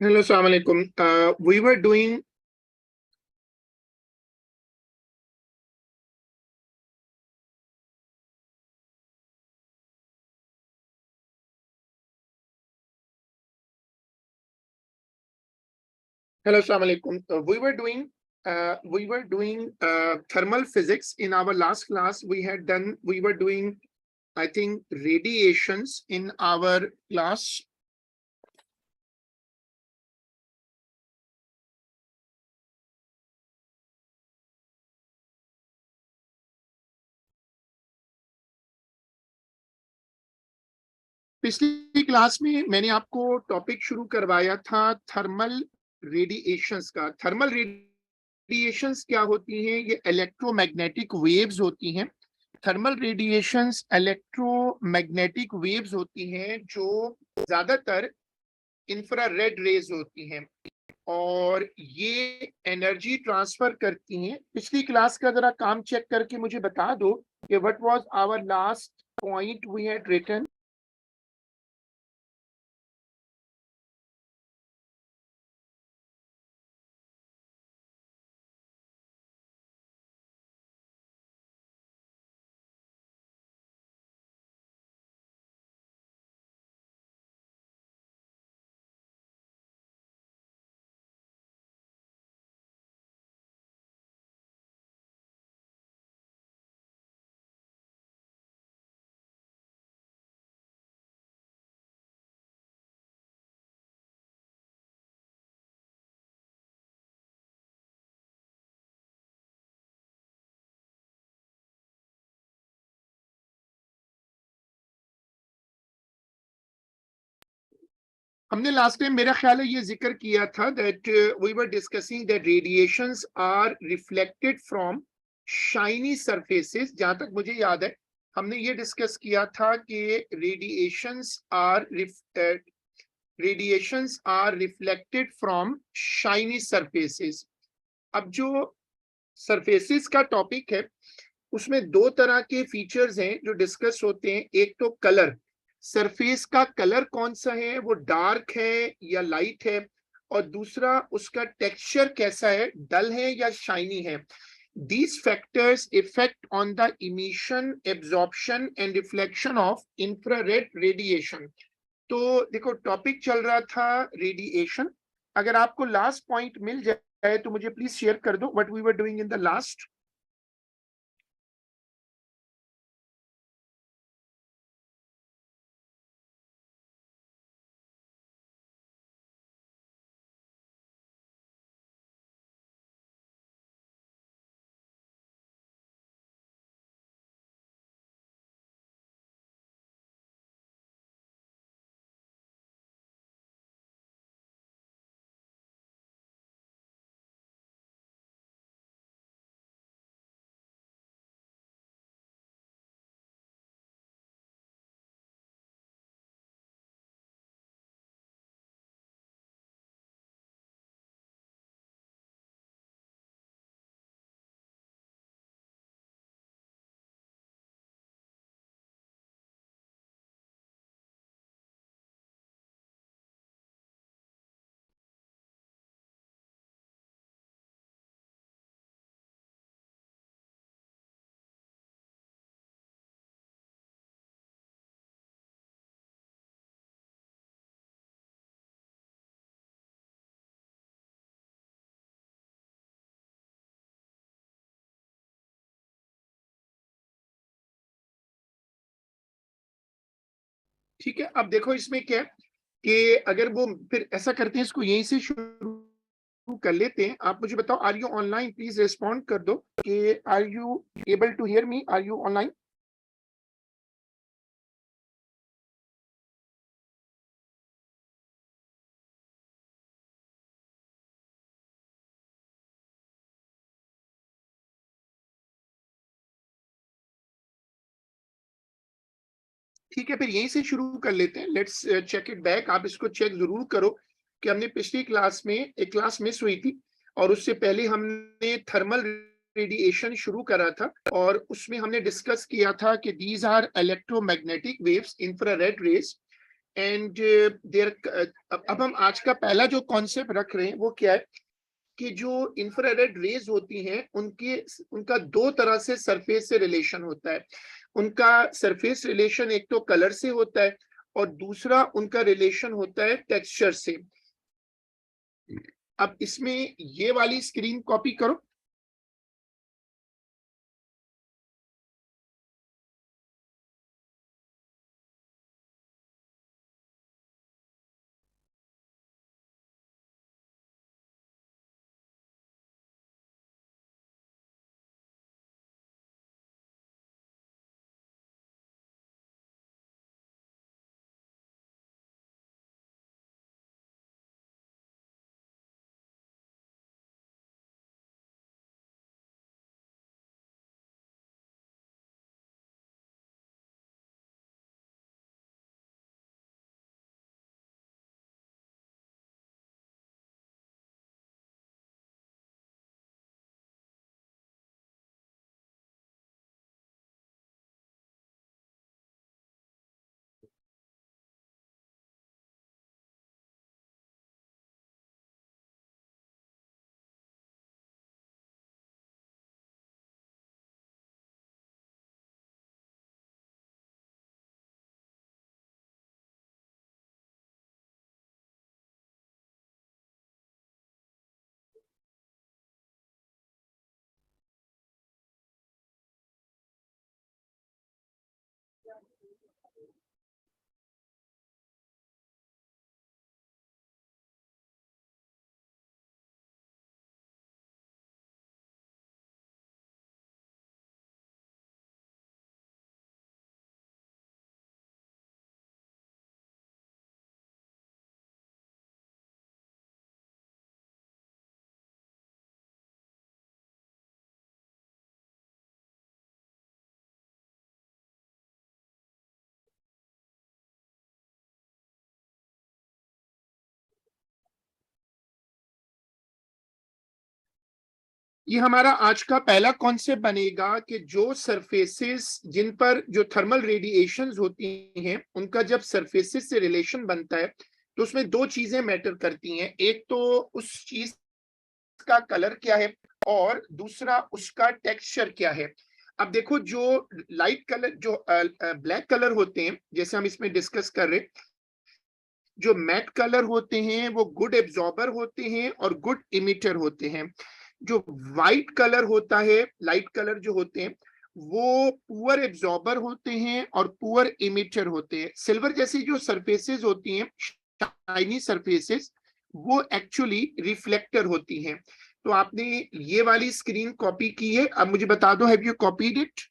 Hello, Assalamu alaikum. We were doing Hello, Assalamu alaikum. We were doing thermal physics in our last class. We were doing, I think, radiations in our class. पिछली class में मैंने आपको topic शुरू करवाया था thermal radiations का। Thermal radiations क्या होती हैं? ये इलेक्ट्रोमैग्नेटिक वेव्स होती हैं। थर्मल रेडिएशंस इलेक्ट्रोमैग्नेटिक वेव्स होती हैं जो ज्यादातर इंफ्रारेड रेज होती हैं और ये एनर्जी ट्रांसफर करती हैं। पिछली क्लास का जरा काम चेक करके मुझे बता दो कि what was our last point we had written. हमने लास्ट टाइम मेरा ख्याल है ये जिक्र किया था that we were discussing that radiations are reflected from shiny surfaces. जहां तक मुझे याद है हमने ये डिस्कस किया था कि radiations are reflected from shiny surfaces. अब जो सरफेसेस का टॉपिक है उसमें दो तरह के फीचर्स हैं जो डिस्कस होते हैं। एक तो कलर, सरफेस का कलर कौन सा है, वो डार्क है या लाइट है, और दूसरा उसका टेक्सचर कैसा है, डल है या शाइनी है। These factors affect on the emission, absorption and reflection of infrared radiation. तो देखो टॉपिक चल रहा था रेडिएशन। अगर आपको लास्ट पॉइंट मिल जाए तो मुझे प्लीज शेयर कर दो what we were doing in the last. ठीक है, अब देखो इसमें क्या है कि अगर वो फिर ऐसा करते हैं, इसको यहीं से शुरू कर लेते हैं। आप मुझे बताओ, are you online? Please respond कर दो कि are you able to hear me, are you online? ठीक है, फिर यहीं से शुरू कर लेते हैं। Let's check it back. आप इसको चेक जरूर करो कि हमने पिछली क्लास में एक क्लास मिस हुई थी और उससे पहले हमने थर्मल रेडिएशन शुरू करा था और उसमें हमने डिस्कस किया था कि these are electromagnetic waves, infrared rays, and there अब हम आज का पहला जो कॉन्सेप्ट रख रहे हैं वो क्या है कि जो इंफ्रारेड रेज होती हैं उनका दो तरह से सरफेस से रिलेशन होता है। उनका सरफेस रिलेशन एक तो कलर से होता है और दूसरा उनका रिलेशन होता है टेक्सचर से। अब इसमें ये वाली स्क्रीन कॉपी करो। ये हमारा आज का पहला कॉन्सेप्ट बनेगा कि जो सरफेसेस जिन पर जो थर्मल रेडिएशंस होती हैं उनका जब सरफेसेस से रिलेशन बनता है तो उसमें दो चीजें मैटर करती हैं। एक तो उस चीज का कलर क्या है और दूसरा उसका टेक्सचर क्या है। अब देखो जो लाइट कलर जो ब्लैक कलर होते हैं जैसे हम इसमें डिस्कस कर रहे हैं, जो मैट कलर होते हैं वो गुड एब्जॉर्बर होते हैं और गुड इमिटर होते हैं। जो वाइट कलर होता है, लाइट कलर जो होते हैं वो पुअर एब्जॉर्बर होते हैं और पुअर इमिटर होते हैं। सिल्वर जैसी जो सरफेसेस होती हैं, शाइनी सरफेसेस, वो एक्चुअली रिफ्लेक्टर होती हैं। तो आपने ये वाली स्क्रीन कॉपी की है। अब मुझे बता दो, हैव यू कॉपीड इट?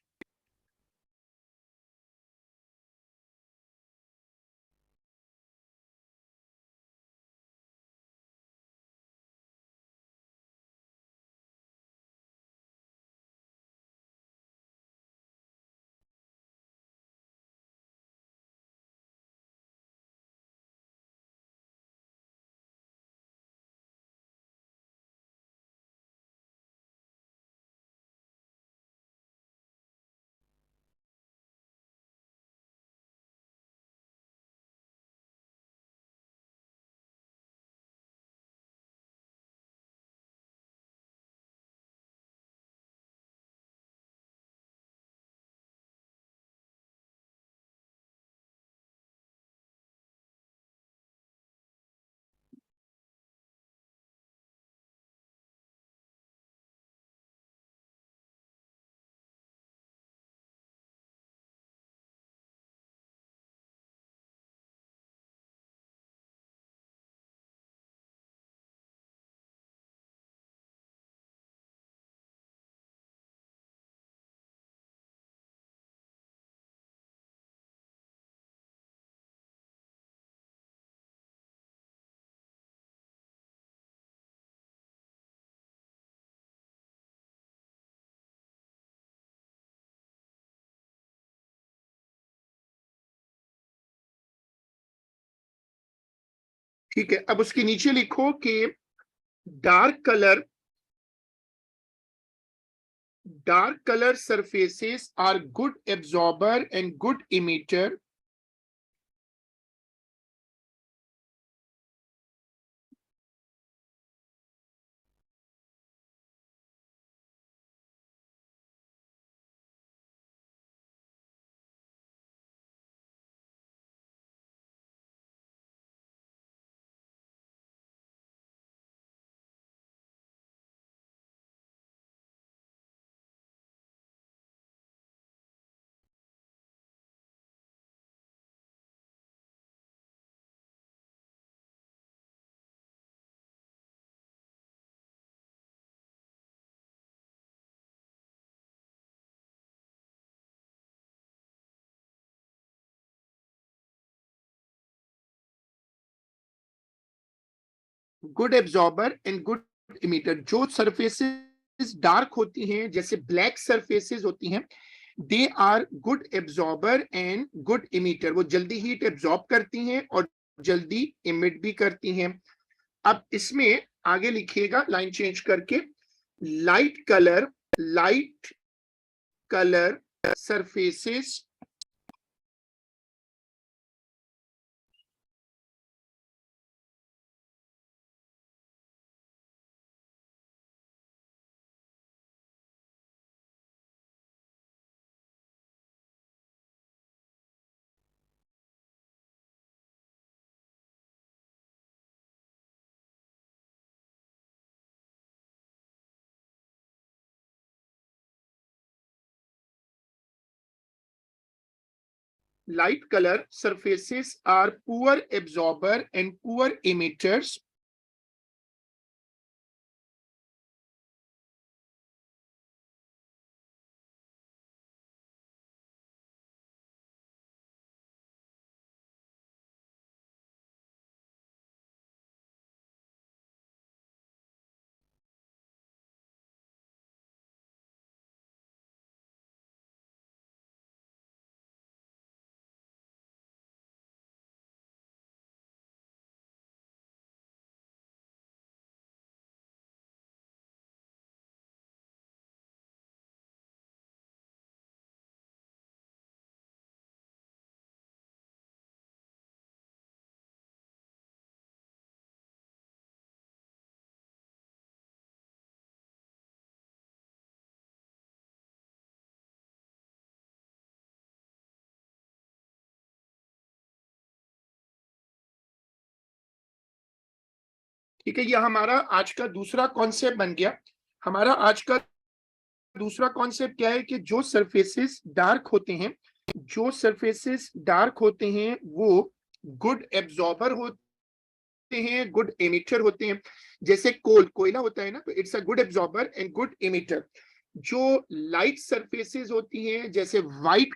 ठीक है, अब उसके नीचे लिखो कि dark colour surfaces are good absorber and good emitter good absorber and good emitter. जो सरफेसेस डार्क होती हैं, जैसे ब्लैक सरफेसेस होती हैं, they are good absorber and good emitter. वो जल्दी हीट एब्जॉर्ब करती हैं और जल्दी इमिट भी करती हैं। अब इसमें आगे लिखिएगा लाइन चेंज करके, light colour surfaces light color surfaces are poor absorber and poor emitters. ठीक है, ये हमारा आज का दूसरा कॉन्सेप्ट बन गया। हमारा आज का दूसरा कॉन्सेप्ट क्या है कि जो सरफेसेस डार्क होते हैं, जो सरफेसेस डार्क होते हैं वो गुड एब्जॉर्बर होते हैं, गुड एमिटर होते हैं। जैसे कोयला होता है ना, तो it's a good absorber and good emitter. जो लाइट सरफेसेस होती हैं, जैसे व्हाइट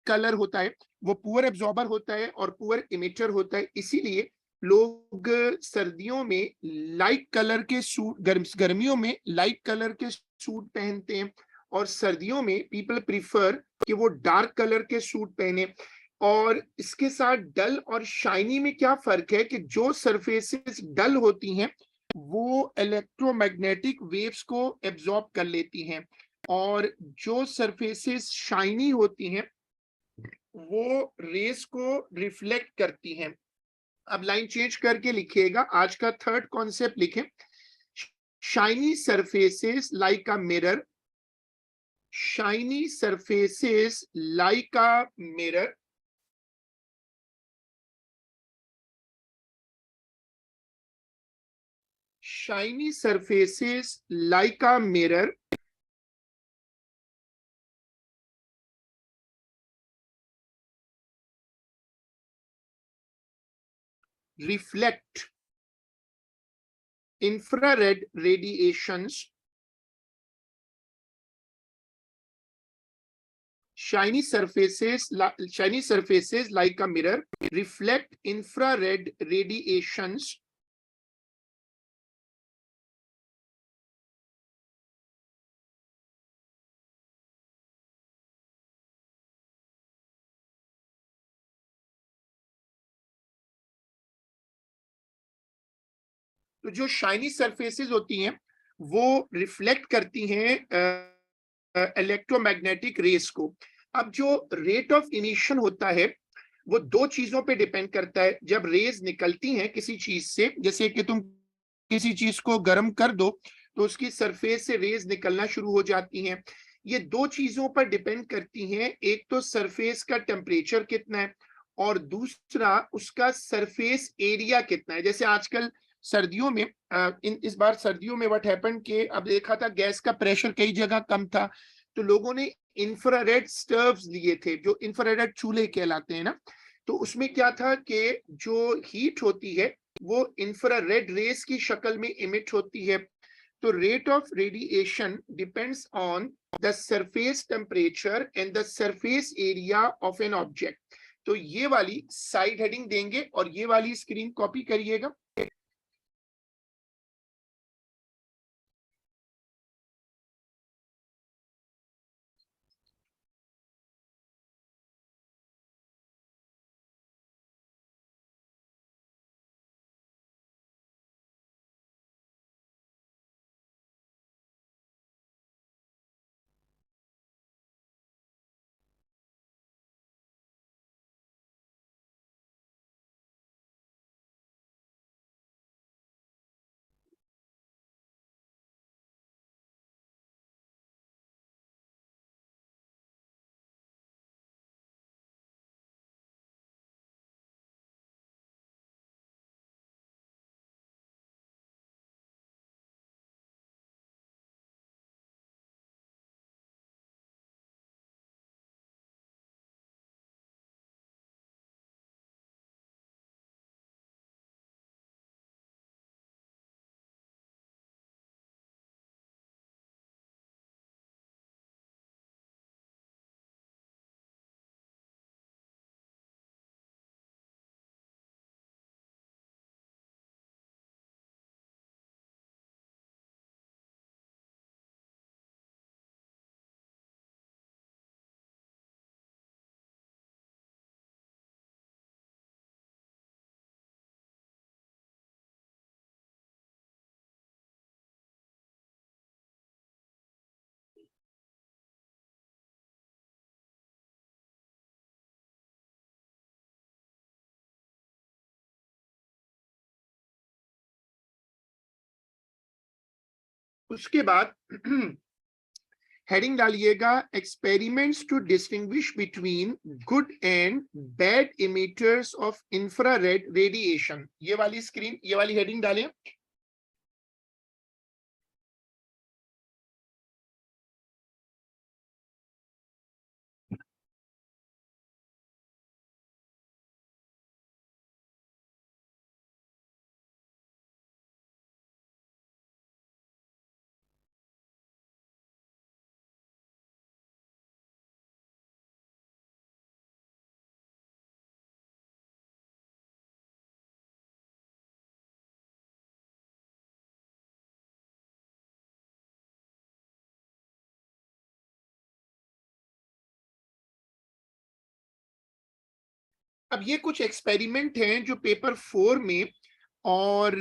कलर होता है, वो पुअर एब्जॉर्बर होता है और पुअर इमिटर होता है। इसीलिए लोग सर्दियों में लाइट कलर के सूट, गर्मियों में लाइट कलर के सूट पहनते हैं, और सर्दियों में पीपल प्रीफर कि वो डार्क कलर के सूट पहने। और इसके साथ डल और शाइनी में क्या फर्क है कि जो सरफेसेस डल होती हैं वो इलेक्ट्रोमैग्नेटिक वेव्स को एब्जॉर्ब कर लेती हैं, और जो सरफेसेस शाइनी होती हैं वो रेस को रिफ्लेक्ट करती हैं। अब लाइन चेंज करके लिखिएगा, आज का थर्ड कॉन्सेप्ट लिखें, shiny surfaces like a mirror. Shiny surfaces like a mirror. shiny surfaces like a mirror reflect infrared radiations. Shiny surfaces like a mirror reflect infrared radiations. तो जो शाइनी सरफेसेस होती हैं वो रिफ्लेक्ट करती हैं electromagnetic rays को। अब जो रेट ऑफ इमिशन होता है वो दो चीजों पे डिपेंड करता है। जब रेज निकलती हैं किसी चीज से, जैसे कि तुम किसी चीज को गर्म कर दो तो उसकी सरफेस से रेज निकलना शुरू हो जाती हैं। ये दो चीजों पर डिपेंड करती हैं, एक तो सरफेस का टेम्परेचर कितना है और दूसरा उसका सरफेस एरिया कितना है। जैसे आजकल सर्दियों में इस बार सर्दियों में व्हाट हैपन कि अब देखा था गैस का प्रेशर कई जगह कम था, तो लोगों ने इंफ्रारेड स्टोव्स लिए थे, जो इंफ्रारेड चूल्हे कहलाते हैं ना। तो उसमें क्या था कि जो हीट होती है वो इंफ्रारेड रेस की शक्ल में इमिट होती है। तो rate of radiation depends on the surface temperature and the surface area of an object. तो ये वाली साइड हेडिंग देंगे और ये वाली स्क्रीन कॉपी करिएगा। उसके बाद हेडिंग डालिएगा experiments to distinguish between good and bad emitters of infrared radiation. ये वाली स्क्रीन, ये वाली हेडिंग डालें। अब ये कुछ एक्सपेरिमेंट हैं जो पेपर 4 में और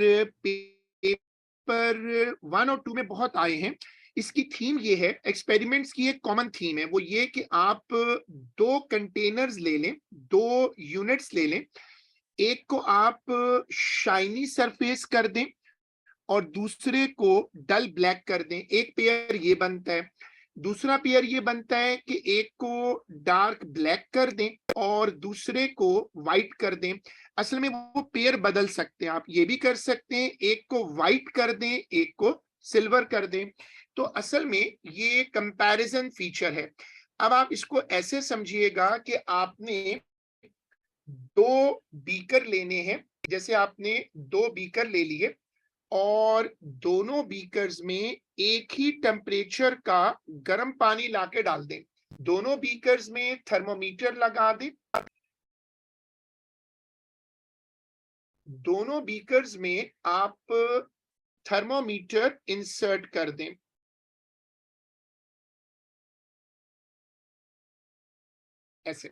पेपर 1 और 2 में बहुत आए हैं। इसकी थीम ये है, एक्सपेरिमेंट्स की एक कॉमन थीम है, वो ये कि आप दो कंटेनर्स ले लें, दो यूनिट्स ले लें। एक को आप शाइनी सरफेस कर दें और दूसरे को डल ब्लैक कर दें। एक पेयर ये बनता है। दूसरा पेयर ये बनता है कि एक को डार्क ब्लैक कर दें और दूसरे को व्हाइट कर दें। असल में वो पेयर बदल सकते हैं, आप ये भी कर सकते हैं, एक को व्हाइट कर दें, एक को सिल्वर कर दें। तो असल में ये कंपैरिजन फीचर है। अब आप इसको ऐसे समझिएगा कि आपने दो बीकर लेने हैं। जैसे आपने दो बीकर ले लिए और दोनों बीकर्स में एक ही टेम्परेचर का गर्म पानी लाके डाल दें। दोनों बीकर्स में थर्मोमीटर लगा दें। दोनों बीकर्स में आप थर्मोमीटर इंसर्ट कर दें। ऐसे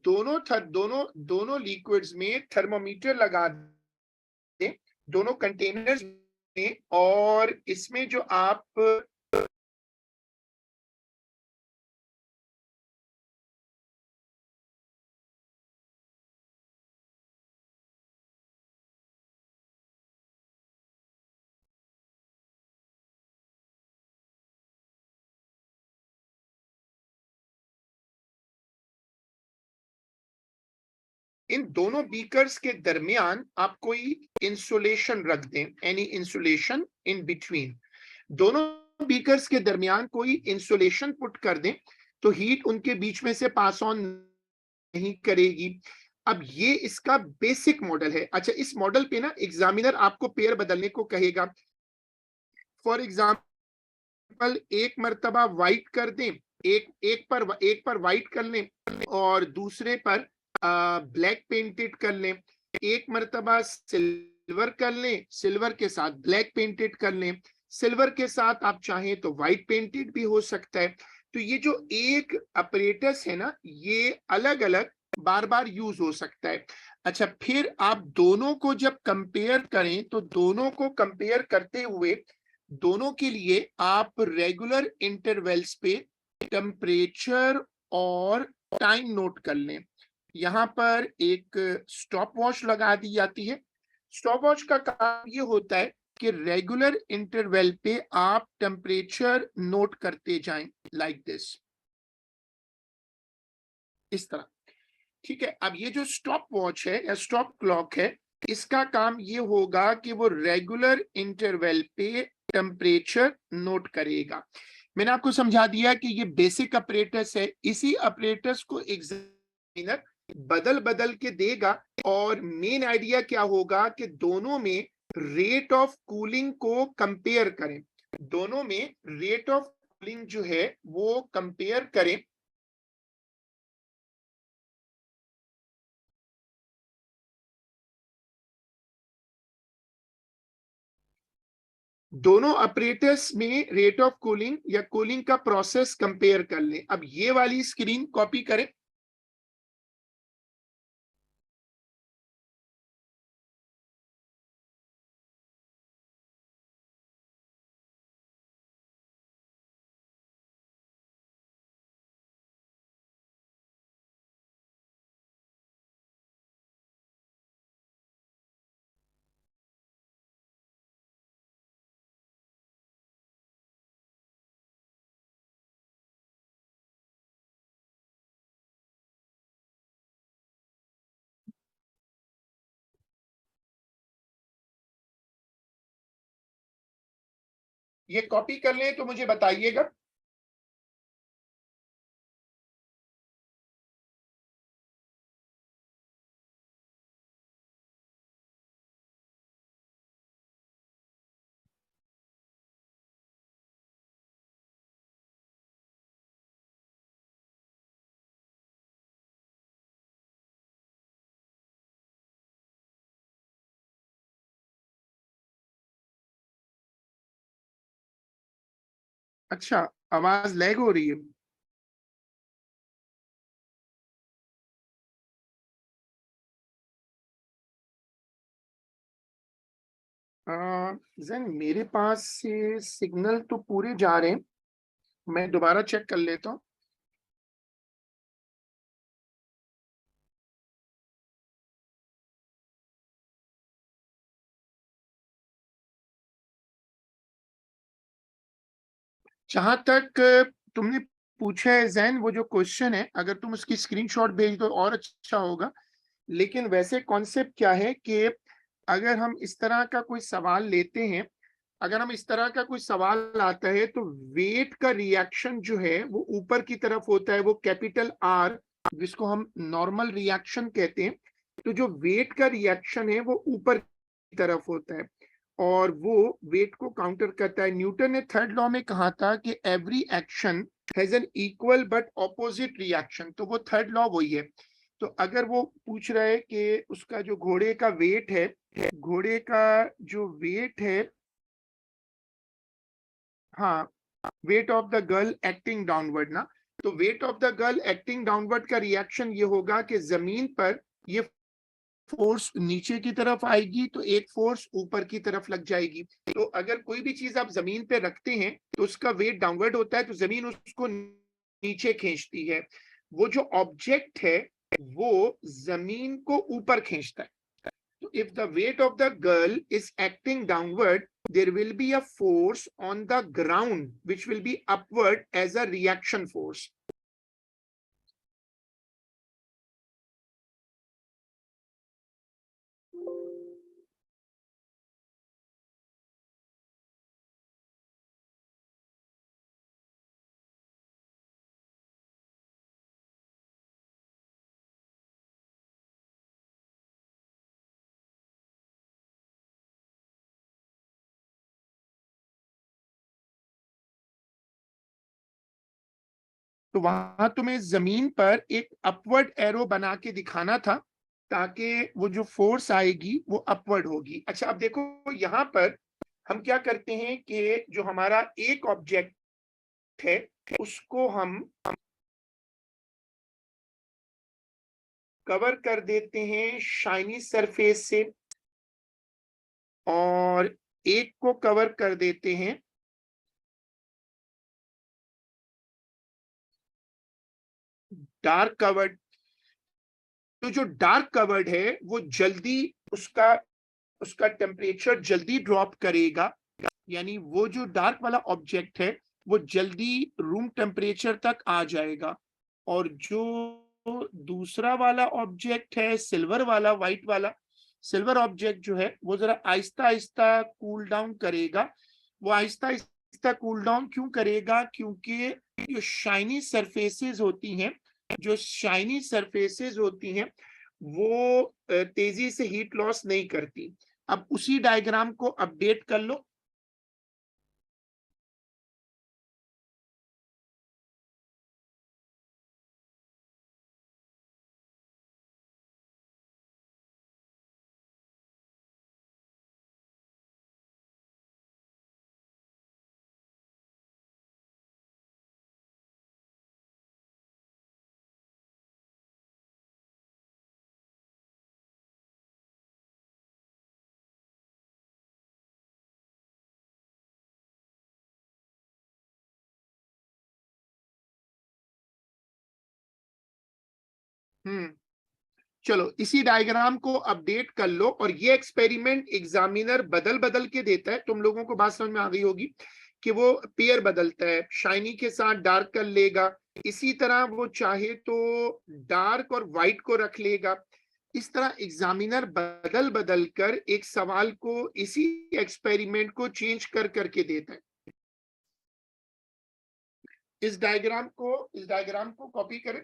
दोनों लिक्विड्स में थर्मोमीटर लगा दें, दोनों कंटेनर्स में। और इसमें जो आप इन दोनों बीकर्स के दरमियान आप कोई इंसुलेशन रख दें, एनी इंसुलेशन इन बिटवीन। दोनों बीकर्स के दरमियान कोई इंसुलेशन पुट कर दें तो हीट उनके बीच में से पास ऑन नहीं करेगी। अब ये इसका बेसिक मॉडल है। अच्छा, इस मॉडल पे ना एग्जामिनर आपको पेयर बदलने को कहेगा। फॉर एग्जाम्पल एक मर्तबा व्हाइट कर दें, एक पर व्हाइट कर लें और दूसरे पर ब्लैक पेंटेड कर लें। एक मर्तबा सिल्वर कर लें, सिल्वर के साथ ब्लैक पेंटेड कर लें। सिल्वर के साथ आप चाहें तो व्हाइट पेंटेड भी हो सकता है। तो ये जो एक अपरेटस है ना, ये अलग अलग बार बार यूज हो सकता है। अच्छा, फिर आप दोनों को जब कंपेयर करें तो दोनों को कंपेयर करते हुए दोनों के लिए आप रेगुलर इंटरवल्स पे टेम्परेचर और टाइम नोट कर लें। यहाँ पर एक स्टॉप वॉच लगा दी जाती है। स्टॉप वॉच का काम ये होता है कि रेगुलर इंटरवल पे आप टेम्परेचर नोट करते जाएं, लाइक दिस, इस तरह। ठीक है। अब ये जो स्टॉप वॉच है या स्टॉप क्लॉक है, इसका काम ये होगा कि वो रेगुलर इंटरवल पे टेम्परेचर नोट करेगा। मैंने आपको समझा दिया कि ये बेसिक अपरेटस है। इसी अपरेटस को एग्जामिनर बदल बदल के देगा और मेन आइडिया क्या होगा कि दोनों में रेट ऑफ कूलिंग को कंपेयर करें। दोनों में रेट ऑफ कूलिंग जो है वो कंपेयर करें। दोनों ऑपरेटर्स में रेट ऑफ कूलिंग या कूलिंग का प्रोसेस कंपेयर कर लें। अब ये वाली स्क्रीन कॉपी करें। ये कॉपी कर लें तो मुझे बताइएगा। अच्छा, आवाज लैग हो रही है। जैन मेरे पास से सिग्नल तो पूरे जा रहे हैं, मैं दोबारा चेक कर लेता हूँ। जहां तक तुमने पूछा है जैन, वो जो क्वेश्चन है, अगर तुम उसकी स्क्रीनशॉट भेज दो और अच्छा होगा। लेकिन वैसे कॉन्सेप्ट क्या है कि अगर हम इस तरह का कोई सवाल लेते हैं, अगर हम इस तरह का कोई सवाल आता है तो वेट का रिएक्शन जो है वो ऊपर की तरफ होता है, वो कैपिटल आर, जिसको हम नॉर्मल रिएक्शन कहते हैं। तो जो वेट का रिएक्शन है वो ऊपर की तरफ होता है और वो वेट को काउंटर करता है। न्यूटन ने थर्ड लॉ में कहा था कि every action has an equal but opposite reaction, तो वो थर्ड लॉ वही है। तो अगर वो पूछ रहा है कि उसका जो घोड़े का वेट है, घोड़े का जो वेट है, हाँ, weight of the girl acting downward ना, तो weight of the girl acting downward का रिएक्शन ये होगा कि जमीन पर ये फोर्स नीचे की तरफ आएगी तो एक फोर्स ऊपर की तरफ लग जाएगी। तो अगर कोई भी चीज आप जमीन पे रखते हैं तो उसका वेट डाउनवर्ड होता है, तो जमीन उसको नीचे खींचती है। वो जो ऑब्जेक्ट है वो जमीन को ऊपर खींचता है। So if the weight of the girl is acting downward, there will be a force on the ground which will be upward as a reaction force. तो वहां तुम्हें जमीन पर एक अपवर्ड एरो बना के दिखाना था ताकि वो जो फोर्स आएगी वो अपवर्ड होगी। अच्छा, अब देखो यहाँ पर हम क्या करते हैं कि जो हमारा एक ऑब्जेक्ट है उसको हम कवर कर देते हैं शाइनी सरफेस से और एक को कवर कर देते हैं डार्क कवर्ड। तो जो डार्क कवर्ड है वो जल्दी उसका उसका टेम्परेचर जल्दी ड्रॉप करेगा, यानी वो जो डार्क वाला ऑब्जेक्ट है वो जल्दी रूम टेम्परेचर तक आ जाएगा। और जो दूसरा वाला ऑब्जेक्ट है सिल्वर वाला, व्हाइट वाला, सिल्वर ऑब्जेक्ट जो है वो जरा आहिस्ता आहिस्ता कूल डाउन करेगा। वो आहिस्ता आहिस्ता कूल डाउन क्यों करेगा? क्योंकि जो शाइनी सरफेसेस होती हैं, जो शाइनी सरफेसेस होती हैं वो तेजी से हीट लॉस नहीं करती। अब उसी डायग्राम को अपडेट कर लो। चलो इसी डायग्राम को अपडेट कर लो। और ये एक्सपेरिमेंट एग्जामिनर बदल बदल के देता है, तुम लोगों को बात समझ में आ गई होगी कि वो पेयर बदलता है, शाइनी के साथ डार्क कर लेगा, इसी तरह वो चाहे तो डार्क और व्हाइट को रख लेगा। इस तरह एग्जामिनर बदल बदल कर एक सवाल को, इसी एक्सपेरिमेंट को चेंज कर करके देता है। इस डायग्राम को कॉपी करें।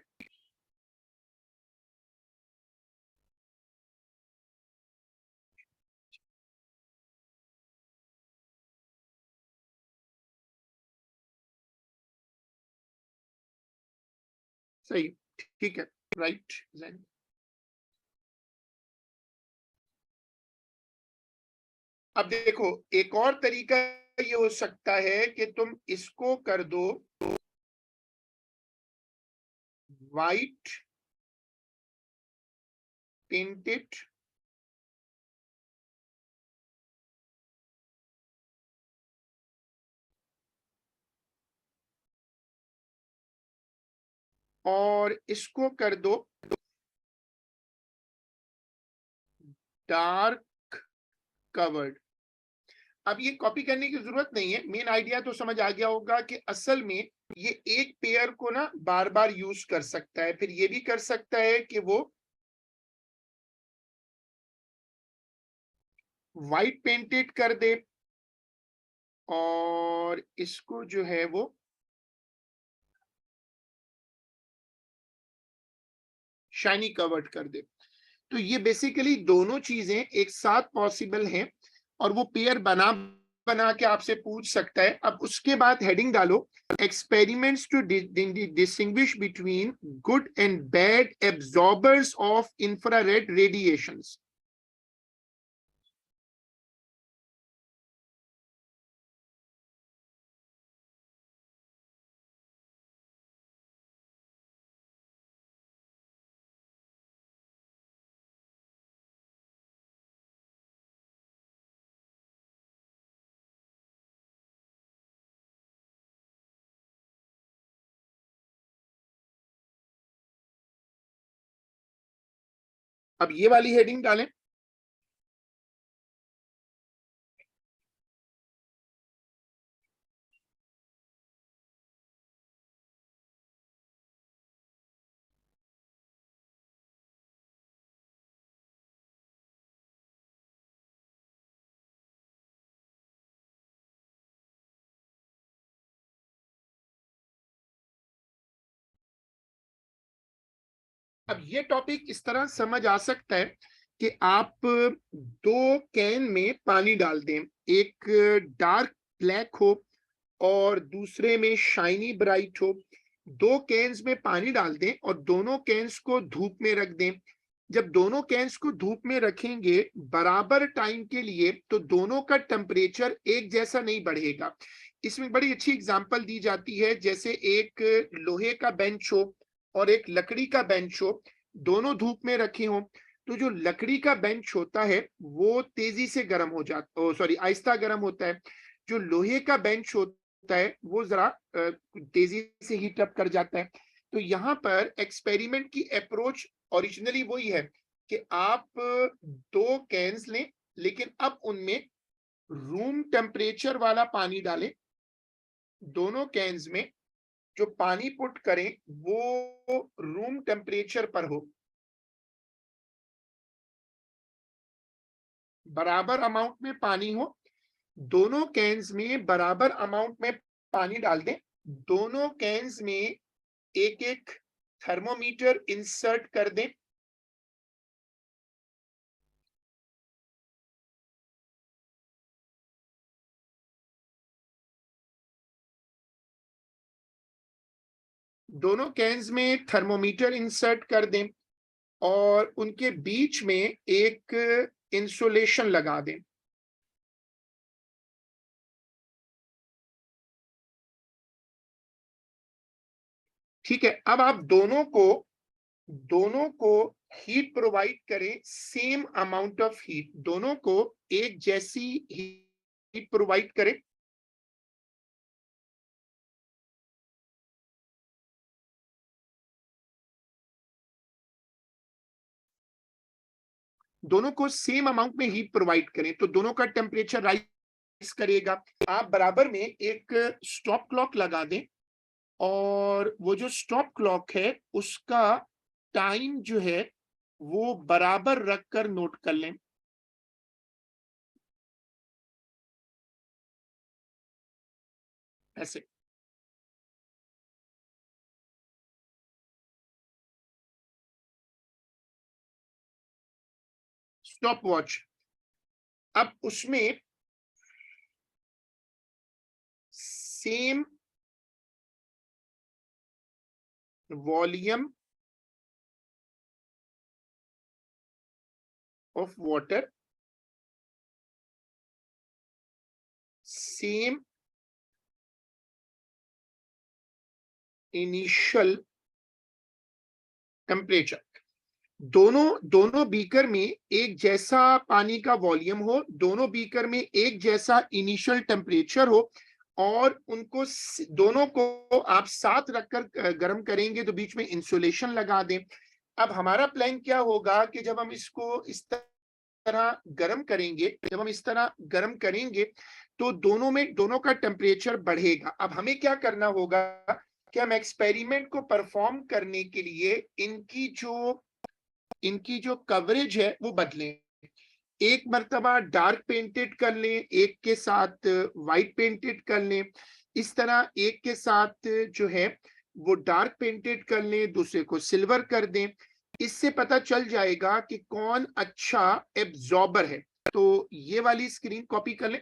सही, ठीक है, राइट जैन। अब देखो, एक और तरीका ये हो सकता है कि तुम इसको कर दो वाइट पेंटेड और इसको कर दो डार्क कवर्ड। अब ये कॉपी करने की जरूरत नहीं है, मेन आइडिया तो समझ आ गया होगा कि असल में ये एक पेयर को ना बार बार यूज कर सकता है। फिर ये भी कर सकता है कि वो वाइट पेंटेड कर दे और इसको जो है वो शाइनी कवर्ड कर दे। तो ये बेसिकली दोनों चीजें एक साथ पॉसिबल हैं और वो पेयर बना बना के आपसे पूछ सकता है। अब उसके बाद हेडिंग डालो experiments to distinguish between good and bad absorbers of infrared radiations. अब ये वाली हेडिंग डालें। अब ये टॉपिक इस तरह समझ आ सकता है कि आप दो कैन में पानी डाल दें, एक डार्क ब्लैक हो और दूसरे में शाइनी ब्राइट हो। दो कैन्स में पानी डाल दें और दोनों कैन्स को धूप में रख दें। जब दोनों कैन्स को धूप में रखेंगे बराबर टाइम के लिए तो दोनों का टेम्परेचर एक जैसा नहीं बढ़ेगा। इसमें बड़ी अच्छी एग्जांपल दी जाती है, जैसे एक लोहे का बेंच हो और एक लकड़ी का बेंच हो, दोनों धूप में रखे हों, तो जो लकड़ी का बेंच होता है वो तेजी से गर्म हो जाता, सॉरी आहिस्ता गर्म होता है। जो लोहे का बेंच होता है वो जरा तेजी से हीट अप कर जाता है। तो यहाँ पर एक्सपेरिमेंट की अप्रोच ओरिजिनली वही है कि आप दो कैंस लें, लेकिन अब उनमें रूम टेम्परेचर वाला पानी डालें। दोनों कैंस में जो पानी पुट करें वो रूम टेम्परेचर पर हो, बराबर अमाउंट में पानी हो। दोनों कैंस में बराबर अमाउंट में पानी डाल दें। दोनों कैंस में एक एक थर्मोमीटर इंसर्ट कर दें। दोनों कैंस में थर्मोमीटर इंसर्ट कर दें और उनके बीच में एक इंसुलेशन लगा दें। ठीक है, अब आप दोनों को हीट प्रोवाइड करें, सेम अमाउंट ऑफ हीट, दोनों को एक जैसी हीट प्रोवाइड करें। दोनों को सेम अमाउंट में हीट प्रोवाइड करें तो दोनों का टेम्परेचर राइज करेगा। आप बराबर में एक स्टॉप क्लॉक लगा दें और वो जो स्टॉप क्लॉक है उसका टाइम जो है वो बराबर रखकर नोट कर लें, ऐसे। Stop watch. अब उसमें same volume of water, same initial temperature. दोनों दोनों बीकर में एक जैसा पानी का वॉल्यूम हो, दोनों बीकर में एक जैसा इनिशियल टेम्परेचर हो, और उनको दोनों को आप साथ रखकर गर्म करेंगे तो बीच में इंसुलेशन लगा दें। अब हमारा प्लान क्या होगा कि जब हम इसको इस तरह गर्म करेंगे, तो दोनों का टेम्परेचर बढ़ेगा। अब हमें क्या करना होगा कि हम एक्सपेरिमेंट को परफॉर्म करने के लिए इनकी जो कवरेज है वो बदलें। एक मर्तबा डार्क पेंटेड कर लें, एक के साथ वाइट पेंटेड कर लें। इस तरह एक के साथ जो है वो डार्क पेंटेड कर लें, दूसरे को सिल्वर कर दें। इससे पता चल जाएगा कि कौन अच्छा एब्जॉर्बर है। तो ये वाली स्क्रीन कॉपी कर लें।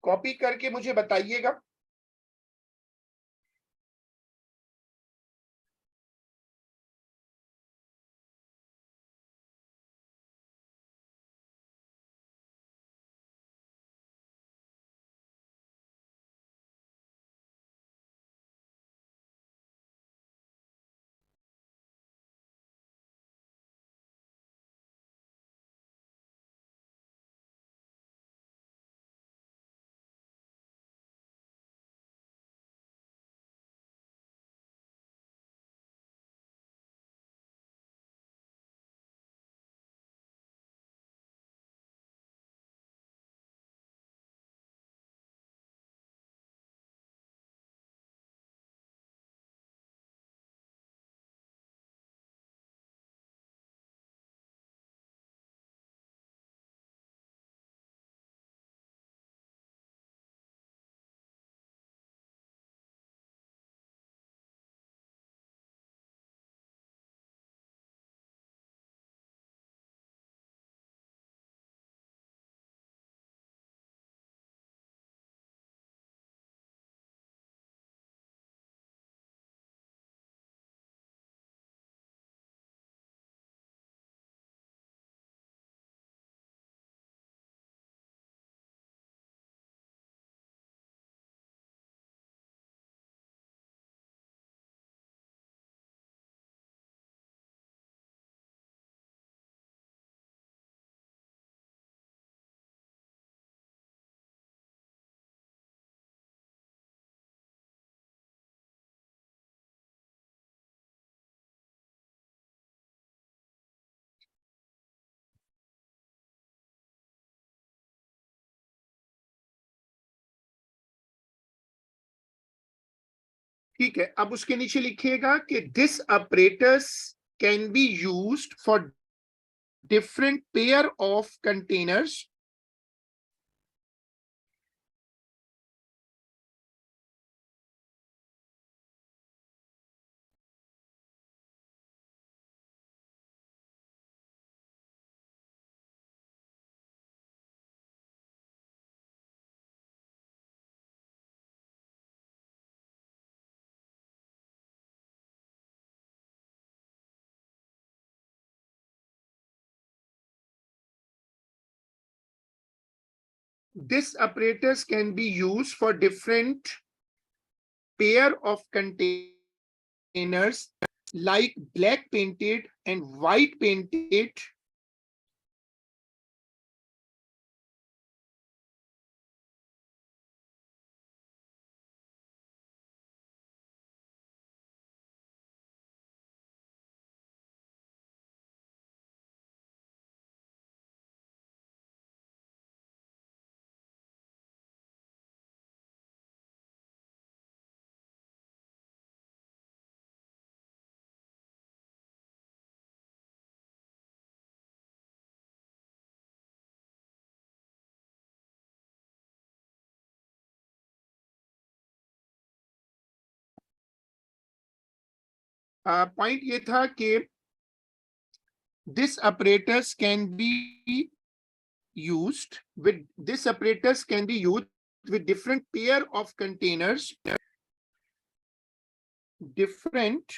कॉपी करके मुझे बताइएगा। ठीक है, अब उसके नीचे लिखिएगा कि this apparatus can be used for different pair of containers this apparatus can be used for different pair of containers like black painted and white painted point ये था कि this apparatus can be used with different pair of containers, different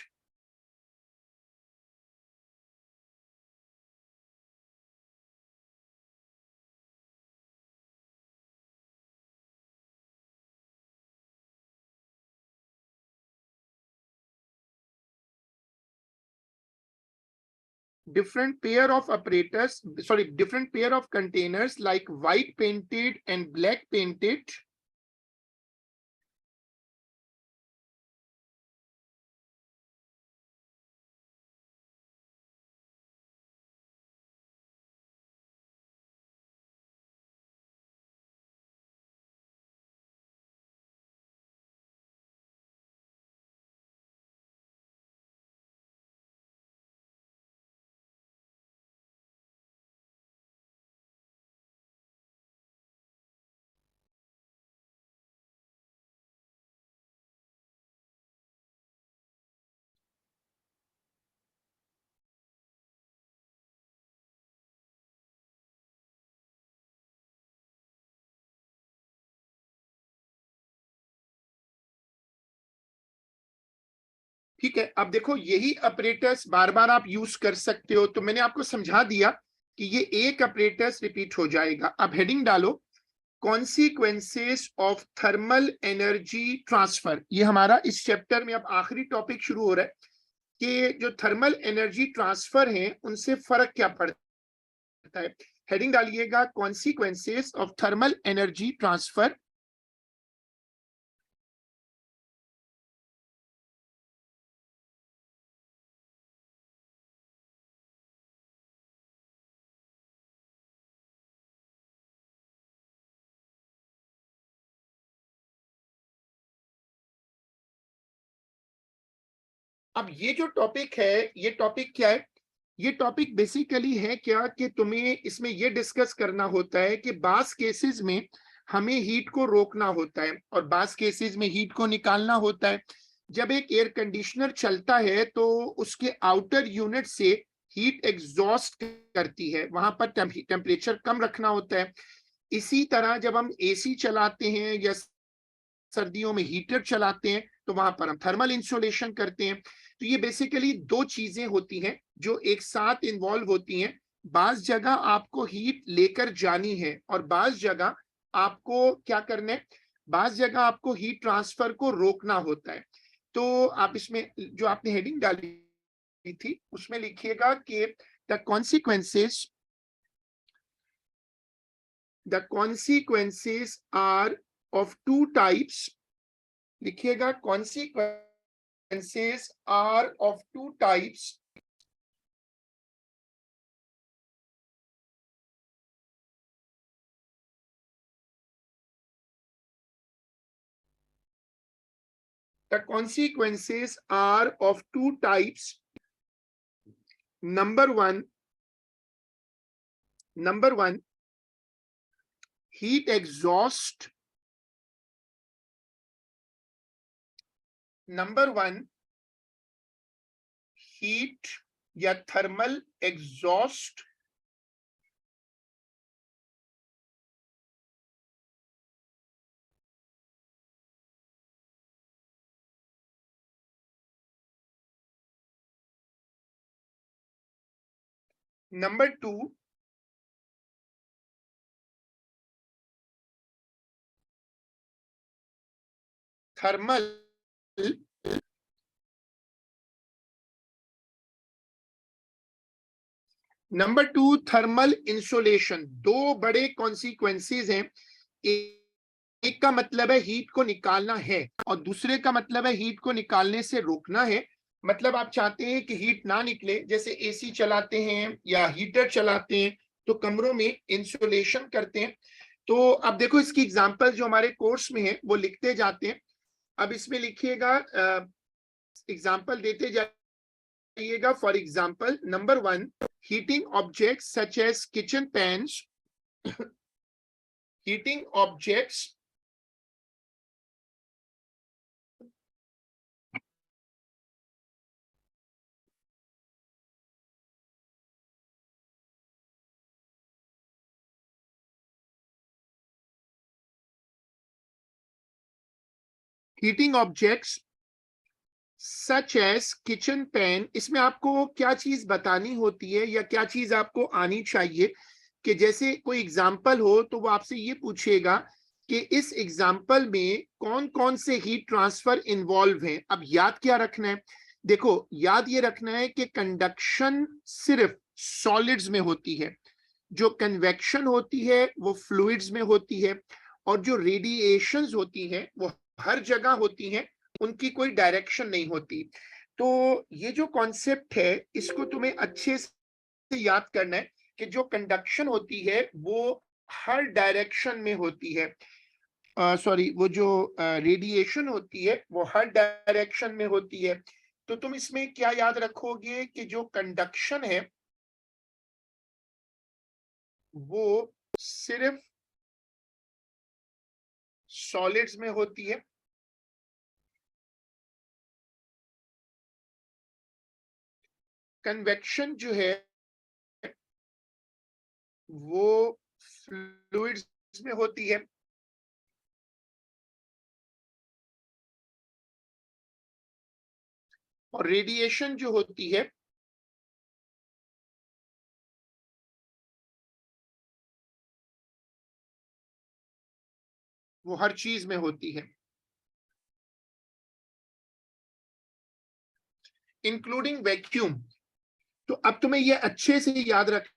different pair of apparatus, sorry, different pair of containers like white painted and black painted, ठीक है। अब देखो यही apparatus बार बार आप use कर सकते हो, तो मैंने आपको समझा दिया कि ये एक अपरेटस रिपीट हो जाएगा। अब हेडिंग डालो, consequences of thermal energy transfer. ये हमारा इस चैप्टर में अब आखिरी टॉपिक शुरू हो रहा है कि जो थर्मल एनर्जी ट्रांसफर है उनसे फर्क क्या पड़ता है। हेडिंग डालिएगा, consequences of thermal energy transfer. अब ये जो टॉपिक है, ये टॉपिक क्या है? ये टॉपिक बेसिकली है क्या कि तुम्हें इसमें ये डिस्कस करना होता है कि बास केसेस में हमें हीट को रोकना होता है और बास केसेस में हीट को निकालना होता है। जब एक एयर कंडीशनर चलता है तो उसके आउटर यूनिट से हीट एग्जॉस्ट करती है, वहां पर टेम्परेचर कम रखना होता है। इसी तरह जब हम एसी चलाते हैं या सर्दियों में हीटर चलाते हैं तो वहां पर हम थर्मल इंसुलेशन करते हैं। तो ये बेसिकली दो चीजें होती हैं जो एक साथ इन्वॉल्व होती हैं। बाज जगह आपको हीट लेकर जानी है और बाज जगह आपको क्या करना है, बाज जगह आपको हीट ट्रांसफर को रोकना होता है। तो आप इसमें जो आपने हेडिंग डाली थी उसमें लिखिएगा कि the consequences are of two types. लिखिएगा, consequences are of two types. The consequences are of two types. Number one, heat exhaust. Number one, heat या thermal exhaust. Number two, thermal number two, thermal insulation. दो बड़े consequences हैं। एक का मतलब है heat को निकालना है और दूसरे का मतलब है हीट को निकालने से रोकना है। मतलब आप चाहते हैं कि हीट ना निकले, जैसे एसी चलाते हैं या हीटर चलाते हैं तो कमरों में इंसुलेशन करते हैं। तो अब देखो इसकी एग्जांपल जो हमारे कोर्स में है वो लिखते जाते हैं। अब इसमें लिखिएगा, एग्जांपल देते जाइएगा। For example, number one, heating objects such as kitchen pans, heating objects heating objects such as kitchen pan, इसमें आपको क्या चीज बतानी होती है या क्या चीज आपको आनी चाहिए कि जैसे कोई एग्जाम्पल हो तो वो आपसे ये पूछेगा कि इस एग्जाम्पल में कौन कौन से हीट ट्रांसफर इन्वॉल्व हैं। अब याद क्या रखना है? देखो, याद ये रखना है कि कंडक्शन सिर्फ सॉलिड्स में होती है, जो कन्वेक्शन होती है वो फ्लूइड्स में होती है, और जो रेडिएशंस होती हैं वो हर जगह होती हैं, उनकी कोई डायरेक्शन नहीं होती। तो ये जो कॉन्सेप्ट है इसको तुम्हें अच्छे से याद करना है कि जो कंडक्शन होती है वो हर डायरेक्शन में होती है, सॉरी, वो जो रेडिएशन होती है वो हर डायरेक्शन में होती है। तो तुम इसमें क्या याद रखोगे कि जो कंडक्शन है वो सिर्फ सॉलिड्स में होती है, कन्वेक्शन जो है वो फ्लूइड्स में होती है, और रेडिएशन जो होती है वो हर चीज में होती है, इंक्लूडिंग वैक्यूम। तो अब तुम्हें यह अच्छे से याद रख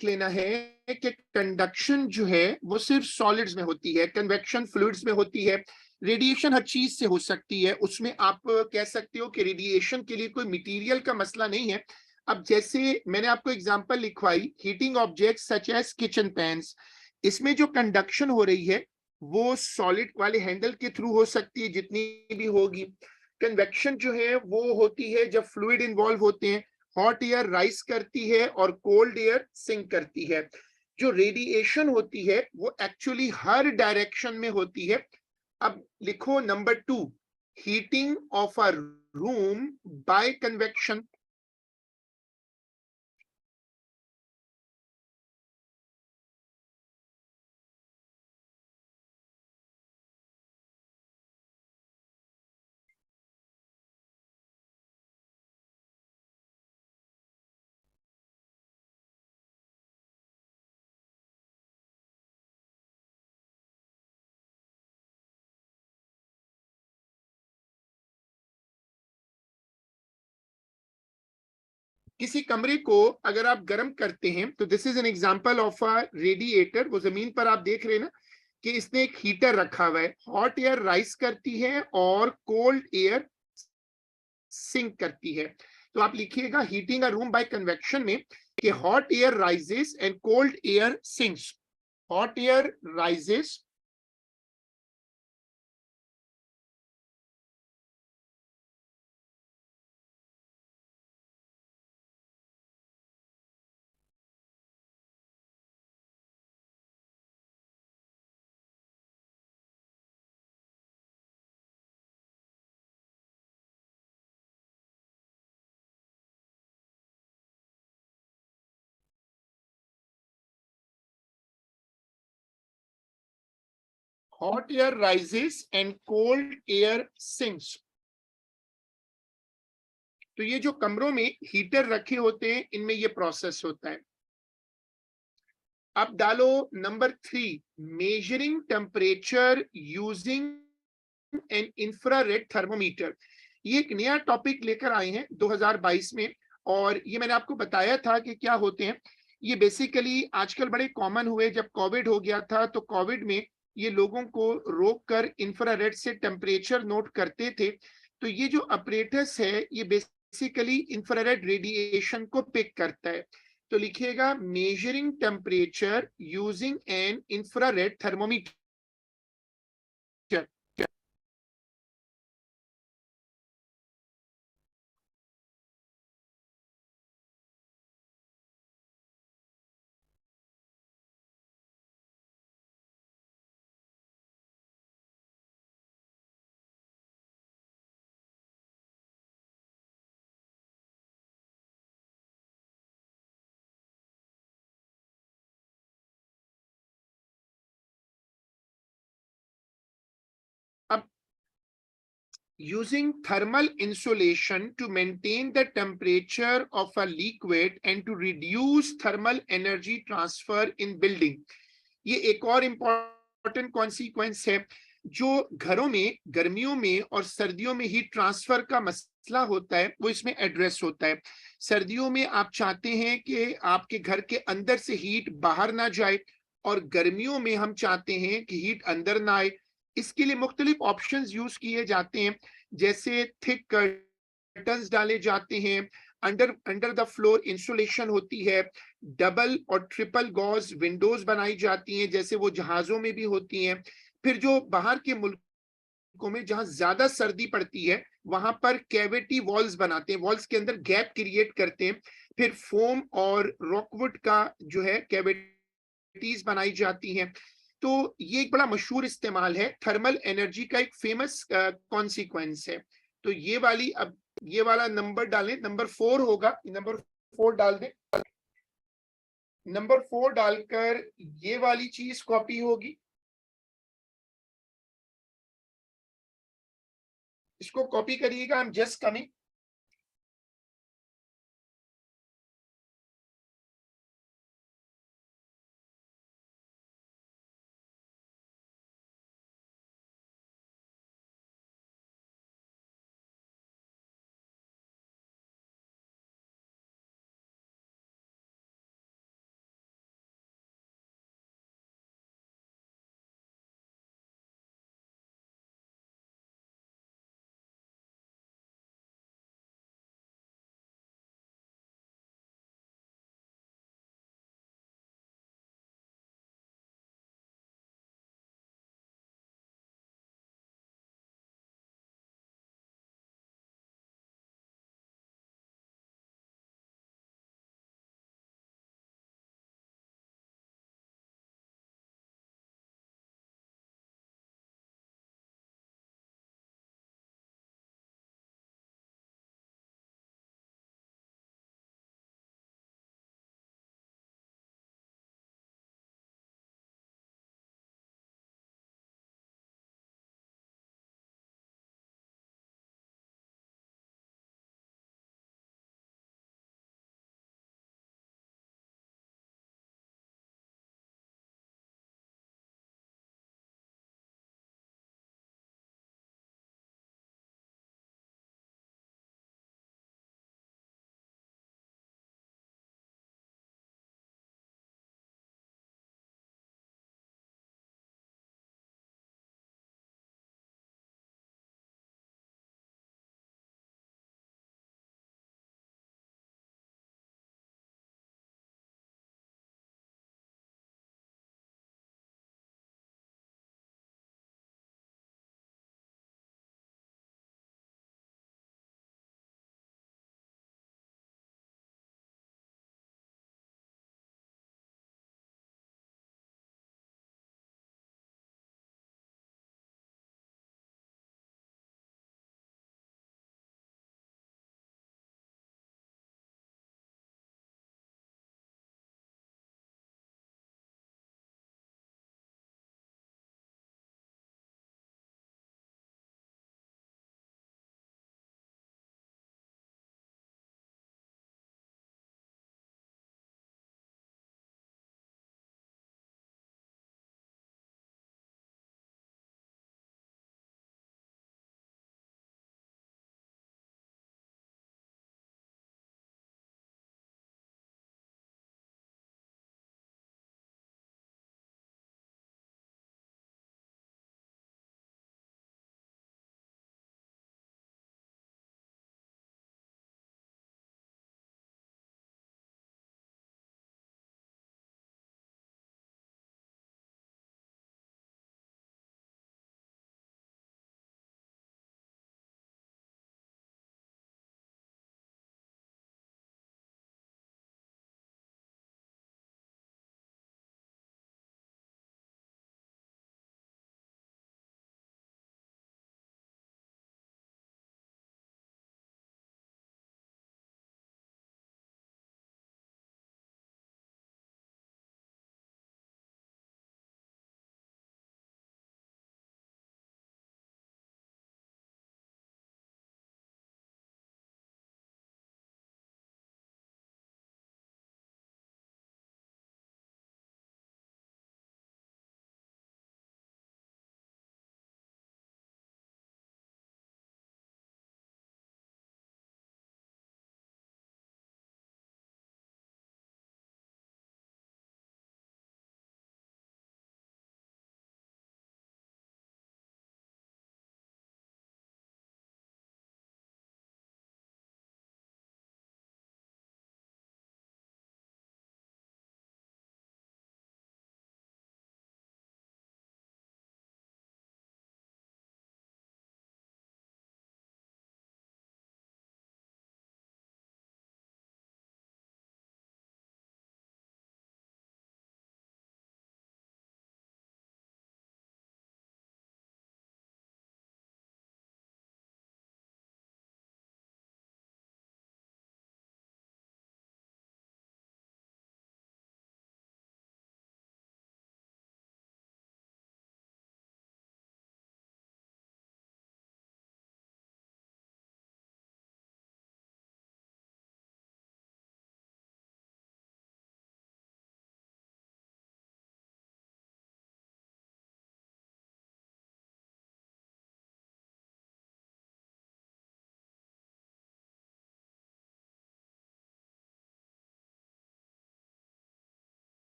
लेना है कि कंडक्शन जो है वो सिर्फ सॉलिड्स में होती है, कन्वेक्शन फ्लूइड्स में होती है, रेडिएशन हर चीज से हो सकती है। उसमें आप कह सकते हो कि रेडिएशन के लिए कोई मटेरियल का मसला नहीं है। अब जैसे मैंने आपको एग्जांपल लिखवाई, heating objects such as kitchen pans, इसमें जो कंडक्शन हो रही है वो सॉलिड वाले हैंडल के थ्रू हो सकती है जितनी भी होगी। कन्वेक्शन जो है वो होती है जब फ्लूइड इन्वॉल्व होते हैं, हॉट एयर राइज करती है और कोल्ड एयर सिंक करती है। जो रेडिएशन होती है वो एक्चुअली हर डायरेक्शन में होती है। अब लिखो number 2, heating of a room by convection. किसी कमरे को अगर आप गर्म करते हैं तो this is an example of a radiator, वो जमीन पर आप देख रहे हैं ना कि इसने एक हीटर रखा हुआ है, हॉट एयर राइज करती है और कोल्ड एयर सिंक करती है। तो आप लिखिएगा heating a room by convection में कि hot air rises and cold air sinks. Hot air rises hot air rises and cold air sinks. तो ये जो कमरों में हीटर रखे होते हैं इनमें ये प्रोसेस होता है। अब डालो number 3, measuring temperature using an infrared thermometer. ये एक नया टॉपिक लेकर आए हैं 2022 में, और ये मैंने आपको बताया था कि क्या होते हैं। ये बेसिकली आजकल बड़े कॉमन हुए, जब कोविड हो गया था तो कोविड में ये लोगों को रोक कर इंफ्रारेड से टेम्परेचर नोट करते थे। तो ये जो अपरेटस है ये बेसिकली इंफ्रारेड रेडिएशन को पिक करता है। तो लिखिएगा measuring temperature using an infrared thermometer. using thermal insulation to maintain the temperature of a liquid and to reduce thermal energy transfer in building। ये एक और इंपॉर्टेंट कॉन्सिक्वेंस है। जो घरों में गर्मियों में और सर्दियों में हीट ट्रांसफर का मसला होता है वो इसमें एड्रेस होता है। सर्दियों में आप चाहते हैं कि आपके घर के अंदर से हीट बाहर ना जाए, और गर्मियों में हम चाहते हैं कि हीट अंदर ना आए। इसके लिए मुख्तलिफ ऑप्शंस यूज किए जाते हैं, जैसे थिक कर्टन्स डाले जाते हैं, under under the floor insulation होती है, डबल और ट्रिपल गॉज विंडोज बनाई जाती हैं जैसे वो जहाजों में भी होती हैं। फिर जो बाहर के मुल्कों में जहां ज्यादा सर्दी पड़ती है वहां पर कैविटी वॉल्स बनाते हैं, वॉल्स के अंदर गैप क्रिएट करते हैं। फिर फोम और रॉकवुड का जो है कैविटीज बनाई जाती हैं। तो ये एक बड़ा मशहूर इस्तेमाल है, थर्मल एनर्जी का एक फेमस कॉन्सिक्वेंस है। तो ये वाली, अब ये वाला नंबर डालें, नंबर 4 होगा, नंबर 4 डाल दें। नंबर 4 डालकर ये वाली चीज कॉपी होगी, इसको कॉपी करिएगा। I am just coming.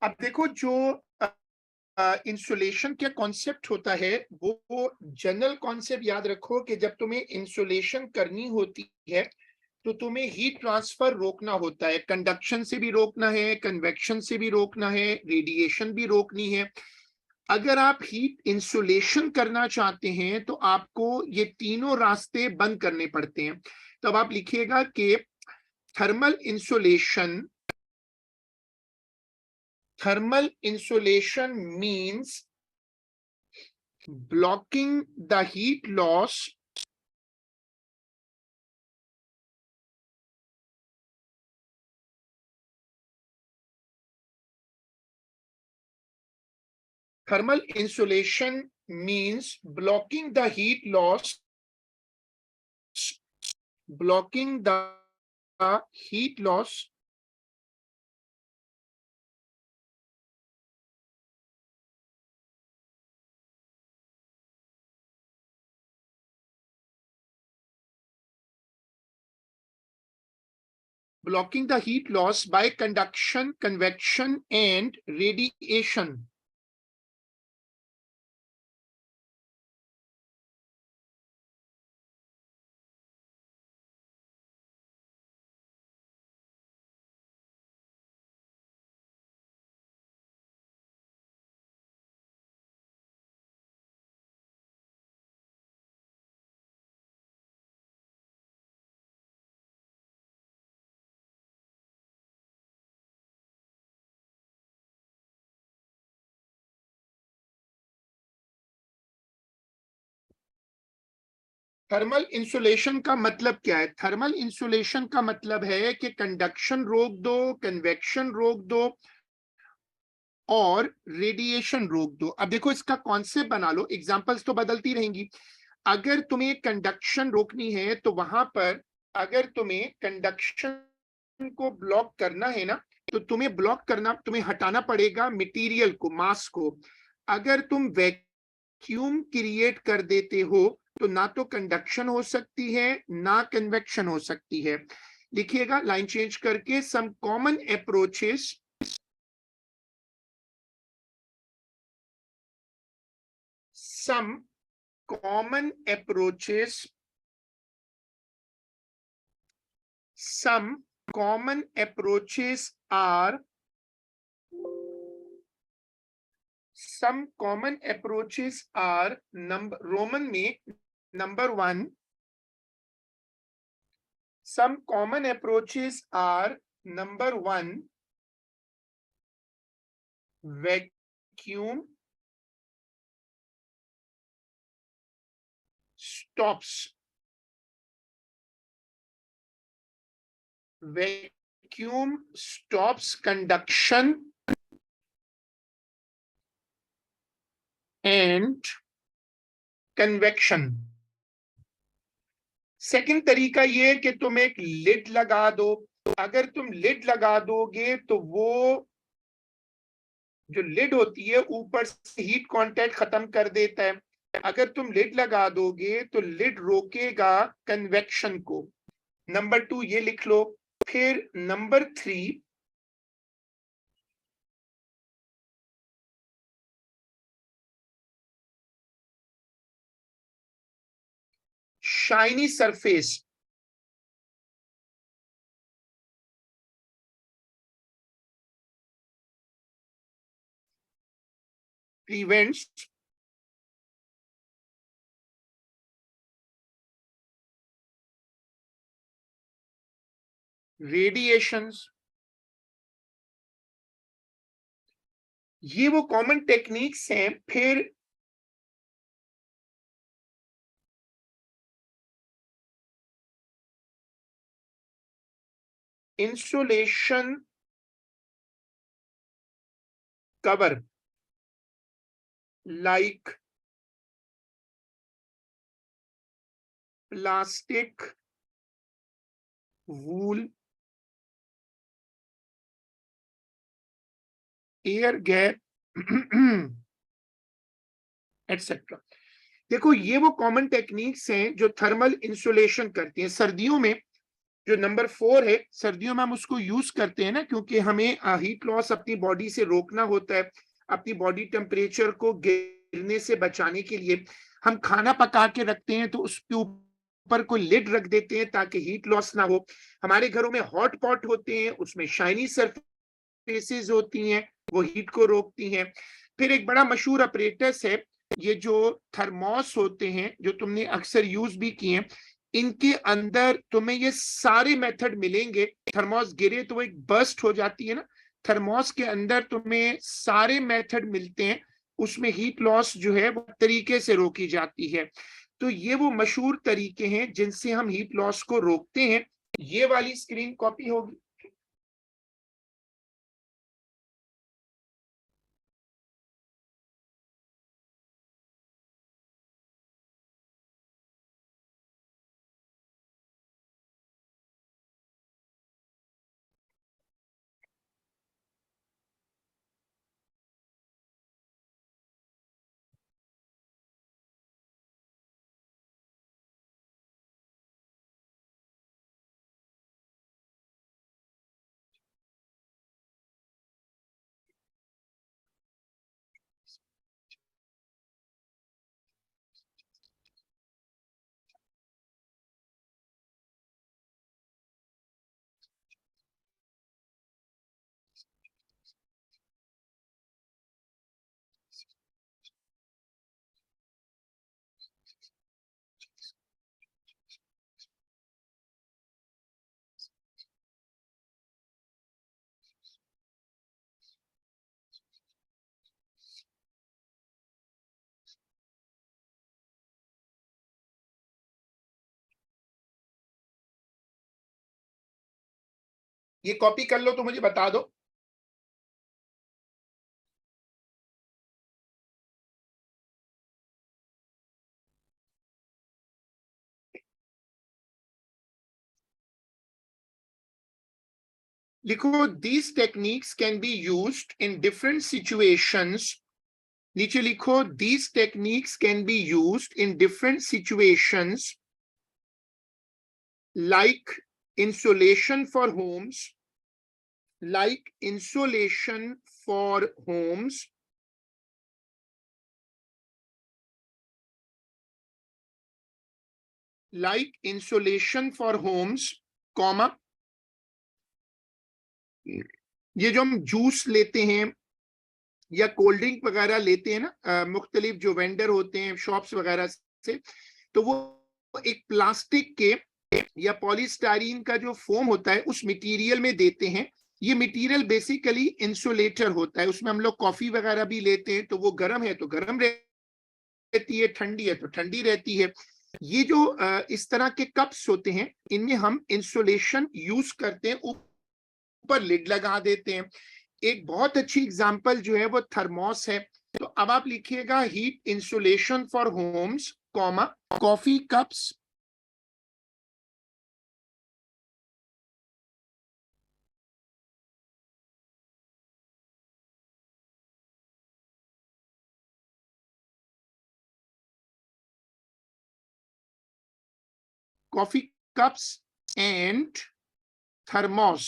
अब देखो जो इंसुलेशन क्या कॉन्सेप्ट होता है, वो जनरल कॉन्सेप्ट याद रखो कि जब तुम्हें इंसुलेशन करनी होती है तो तुम्हें हीट ट्रांसफर रोकना होता है, कंडक्शन से भी रोकना है, कन्वेक्शन से भी रोकना है, रेडिएशन भी रोकनी है। अगर आप हीट इंसुलेशन करना चाहते हैं तो आपको ये तीनों रास्ते बंद करने पड़ते हैं। तब आप लिखिएगा कि thermal insulation, thermal insulation means blocking the heat loss thermal insulation means blocking the heat loss, blocking the heat loss blocking the heat loss by conduction, convection and radiation. Thermal insulation का मतलब क्या है? Thermal insulation का मतलब है कि conduction रोक दो, कन्वेक्शन रोक दो और रेडिएशन रोक दो। अब देखो इसका कॉन्सेप्ट बना लो, एग्जांपल्स तो बदलती रहेंगी। अगर तुम्हें कंडक्शन रोकनी है तो वहां पर अगर तुम्हें कंडक्शन को ब्लॉक करना है ना, तो तुम्हें ब्लॉक करना, तुम्हें हटाना पड़ेगा मटेरियल को, मास को। अगर तुम वैक्यूम क्रिएट कर देते हो तो ना तो कंडक्शन हो सकती है ना कन्वेक्शन हो सकती है। लिखिएगा लाइन चेंज करके, some common approaches, some common approaches, some common approaches are, some common approaches are number Roman में number 1, some common approaches are number 1 vacuum stops, vacuum stops conduction and convection। Second तरीका ये है कि तुम एक lid लगा दो। अगर तुम लिड लगा दोगे तो वो जो लिड होती है ऊपर से हीट कांटेक्ट खत्म कर देता है। अगर तुम लिड लगा दोगे तो लिड रोकेगा कन्वेक्शन को। नंबर 2 ये लिख लो। फिर number 3, shiny surface prevents radiations। ये वो कॉमन टेक्निक्स हैं। फिर insulation cover like plastic, wool, air gap et cetera. देखो ये वो कॉमन टेक्निक्स हैं जो थर्मल इंसुलेशन करती हैं। सर्दियों में जो नंबर 4 है, सर्दियों में हम उसको यूज करते हैं ना, क्योंकि हमें हीट लॉस अपनी बॉडी से रोकना होता है, अपनी बॉडी टेम्परेचर को गिरने से बचाने के लिए हम खाना पका के रखते हैं, तो उसके ऊपर कोई लिड रख देते हैं ताकि हीट लॉस ना हो। हमारे घरों में हॉट पॉट होते हैं, उसमें शाइनी सरफेसेस होती हैं, वो हीट को रोकती हैं। फिर एक बड़ा मशहूर अपरेटस है, ये जो थर्मोस होते हैं, जो तुमने अक्सर यूज भी किए हैं, इनके अंदर तुम्हें ये सारे मेथड मिलेंगे। थर्मोस गिरे तो वो एक बर्स्ट हो जाती है ना, थर्मोस के अंदर तुम्हें सारे मेथड मिलते हैं, उसमें हीट लॉस जो है वो तरीके से रोकी जाती है। तो ये वो मशहूर तरीके हैं जिनसे हम हीट लॉस को रोकते हैं। ये वाली स्क्रीन कॉपी होगी। ये कॉपी कर लो तो मुझे बता दो। लिखो, these techniques can be used in different situations. नीचे लिखो, these techniques can be used in different situations like insulation for homes, like insulation for homes, like insulation for homes, comma, ये जो हम जूस लेते हैं या कोल्ड ड्रिंक वगैरह लेते हैं ना, मुख्तलिफ जो वेंडर होते हैं शॉप्स वगैरह से, तो वो एक प्लास्टिक के या पॉलीस्टाइरीन का जो फोम होता है उस मटेरियल में देते हैं। ये मटेरियल बेसिकली इंसुलेटर होता है। उसमें हम लोग कॉफी वगैरह भी लेते हैं, तो वो गर्म है तो गर्म रहती है, ठंडी है तो ठंडी रहती है। ये जो इस तरह के कप्स होते हैं, इनमें हम इंसुलेशन यूज करते हैं, ऊपर लिड लगा देते हैं। एक बहुत अच्छी एग्जांपल जो है वो थर्मोस है। तो अब आप लिखिएगा, heat insulation for homes, comma, coffee cups, coffee cups and thermos.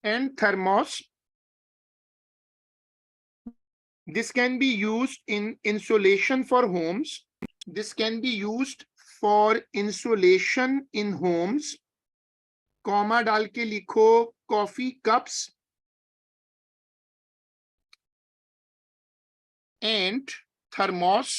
And thermos. This can be used in insulation for homes. This can be used for insulation in homes. Comma डाल के लिखो, coffee cups and thermos.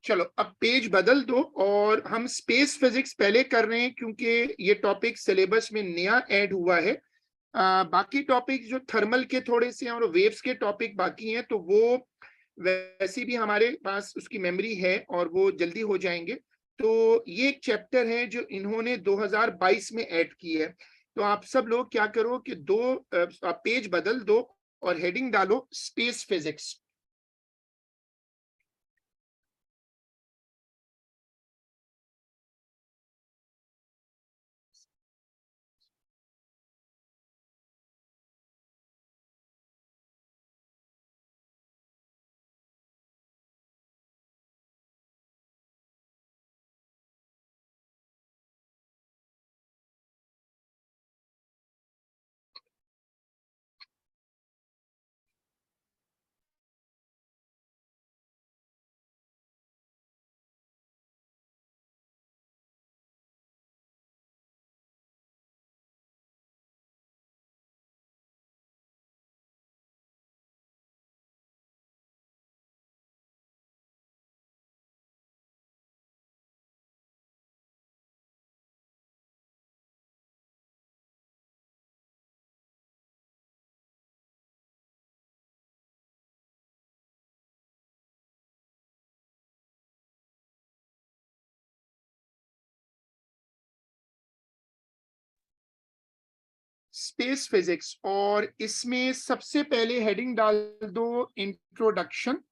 चलो अब page बदल दो और हम space physics पहले कर रहे हैं क्योंकि ये टॉपिक सिलेबस में नया ऐड हुआ है। बाकी टॉपिक जो थर्मल के थोड़े से और वेव्स के टॉपिक बाकी हैं तो वो वैसे भी हमारे पास उसकी मेमोरी है और वो जल्दी हो जाएंगे। तो ये एक चैप्टर है जो इन्होंने 2022 में ऐड की है। तो आप सब लोग क्या करो कि दो पेज बदल दो और हेडिंग डालो स्पेस फिजिक्स। स्पेस फिजिक्स और इसमें सबसे पहले हेडिंग डाल दो इंट्रोडक्शन।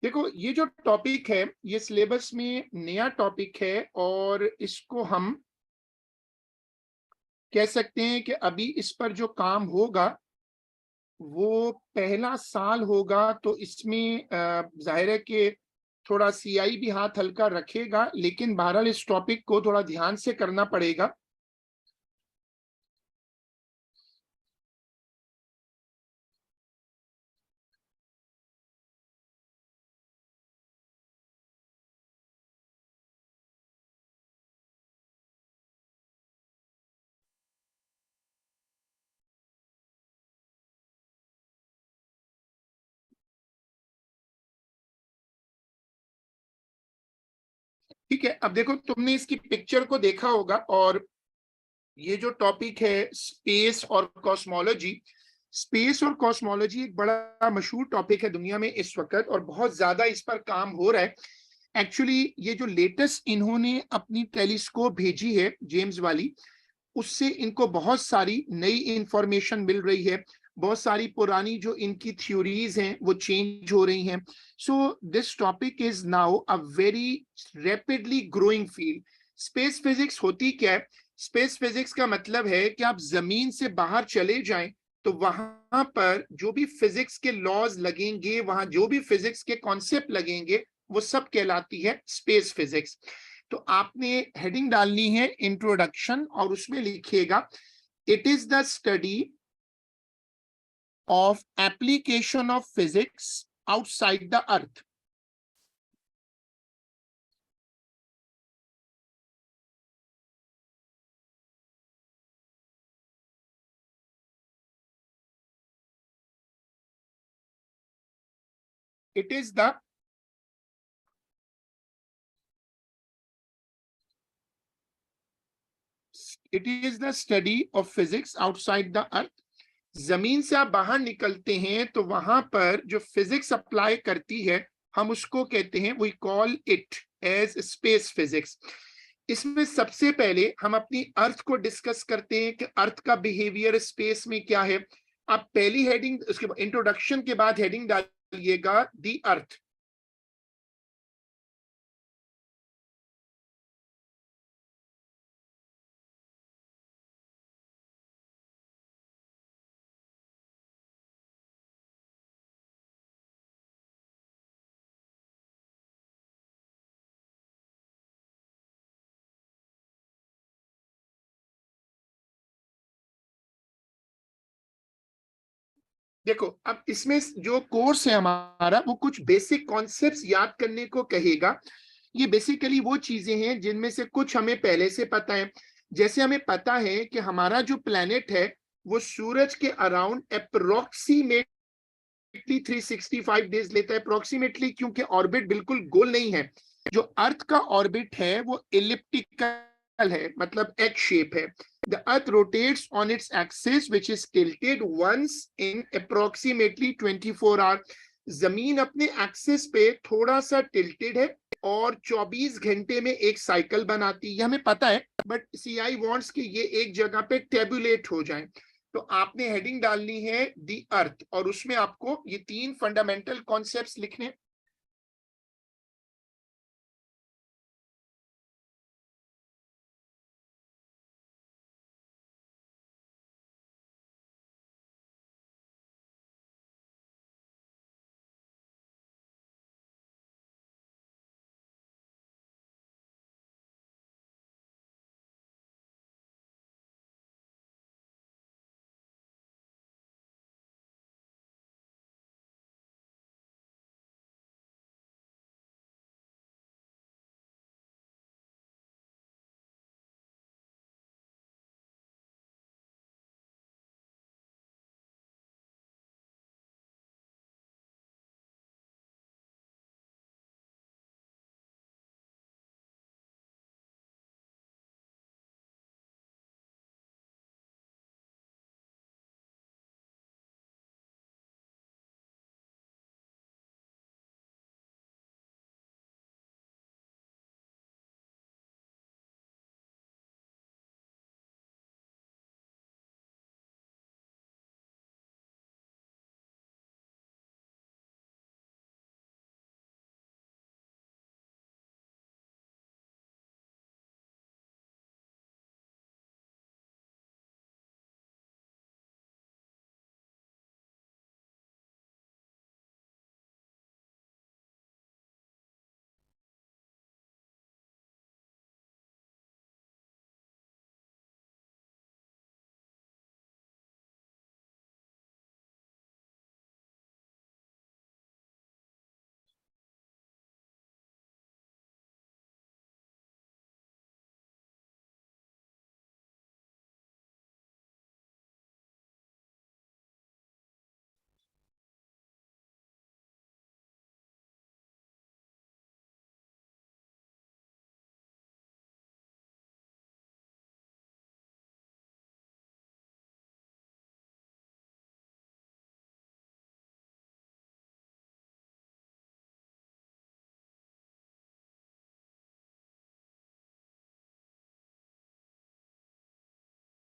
देखो ये जो टॉपिक है ये सिलेबस में नया टॉपिक है और इसको हम कह सकते हैं कि अभी इस पर जो काम होगा वो पहला साल होगा। तो इसमें जाहिर है कि थोड़ा सीआई भी हाथ हल्का रखेगा, लेकिन बहरहाल इस टॉपिक को थोड़ा ध्यान से करना पड़ेगा। ठीक है, अब देखो तुमने इसकी पिक्चर को देखा होगा और ये जो टॉपिक है स्पेस और कॉस्मोलॉजी, स्पेस और कॉस्मोलॉजी एक बड़ा मशहूर टॉपिक है दुनिया में इस वक्त और बहुत ज्यादा इस पर काम हो रहा है। एक्चुअली ये जो लेटेस्ट इन्होंने अपनी टेलीस्कोप भेजी है जेम्स वाली, उससे इनको बहुत सारी नई इंफॉर्मेशन मिल रही है। बहुत सारी पुरानी जो इनकी थ्योरीज हैं वो चेंज हो रही हैं। So this topic is now a very rapidly growing field. Space physics होती क्या है? स्पेस फिजिक्स का मतलब है कि आप जमीन से बाहर चले जाएं तो वहां पर जो भी फिजिक्स के लॉज लगेंगे, वहां जो भी फिजिक्स के कॉन्सेप्ट लगेंगे, वो सब कहलाती है स्पेस फिजिक्स। तो आपने हेडिंग डालनी है इंट्रोडक्शन और उसमें लिखिएगा it is the study of application of physics outside the earth. It is the it is the study of physics outside the earth. जमीन से आप बाहर निकलते हैं तो वहां पर जो फिजिक्स अप्लाई करती है हम उसको कहते हैं, we call it as space physics. इसमें सबसे पहले हम अपनी अर्थ को डिस्कस करते हैं कि अर्थ का बिहेवियर स्पेस में क्या है। आप पहली हेडिंग, उसके इंट्रोडक्शन के बाद हेडिंग डालिएगा दी अर्थ। देखो, अब इसमें जो कोर्स है हमारा वो कुछ बेसिक कॉन्सेप्ट्स याद करने को कहेगा। ये बेसिकली वो चीजें हैं जिनमें से कुछ हमें पहले से पता है। जैसे हमें पता है कि हमारा जो प्लेनेट है वो सूरज के अराउंड अप्रोक्सीमेटली 365 डेज लेता है, अप्रोक्सीमेटली, क्योंकि ऑर्बिट बिल्कुल गोल नहीं है। जो अर्थ का ऑर्बिट है वो इलिप्टिकल है, मतलब एक्स शेप है। The earth rotates on its axis which is tilted once in approximately 24 hours. जमीन अपने एक्सिस पे थोड़ा सा टिल्टेड है और 24 घंटे में एक साइकिल बनाती है, ये हमें पता है। बट सीआई वांट्स कि ये एक जगह पे टेबुलेट हो जाए, तो आपने हेडिंग डालनी है दी अर्थ, और उसमें आपको ये 3 फंडामेंटल कॉन्सेप्ट्स लिखने।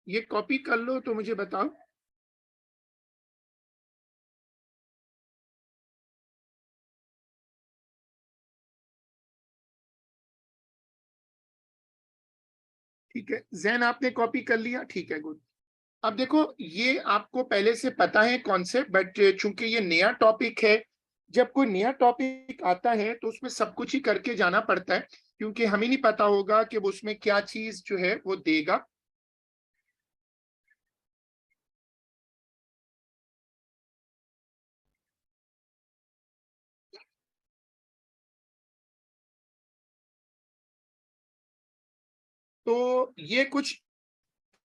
ये कॉपी कर लो तो मुझे बताओ। ठीक है, जैन आपने कॉपी कर लिया, ठीक है, गुड। अब देखो, ये आपको पहले से पता है कॉन्सेप्ट, बट चूंकि ये नया टॉपिक है, जब कोई नया टॉपिक आता है तो उसमें सब कुछ ही करके जाना पड़ता है, क्योंकि हमें नहीं पता होगा कि वो उसमें क्या चीज जो है वो देगा। तो ये कुछ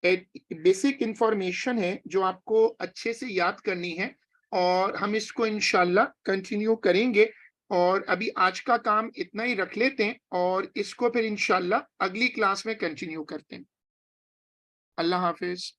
बेसिक इंफॉर्मेशन है जो आपको अच्छे से याद करनी है, और हम इसको इंशाल्लाह कंटिन्यू करेंगे। और अभी आज का काम इतना ही रख लेते हैं, और इसको फिर इंशाल्लाह अगली क्लास में कंटिन्यू करते हैं। अल्लाह हाफिज।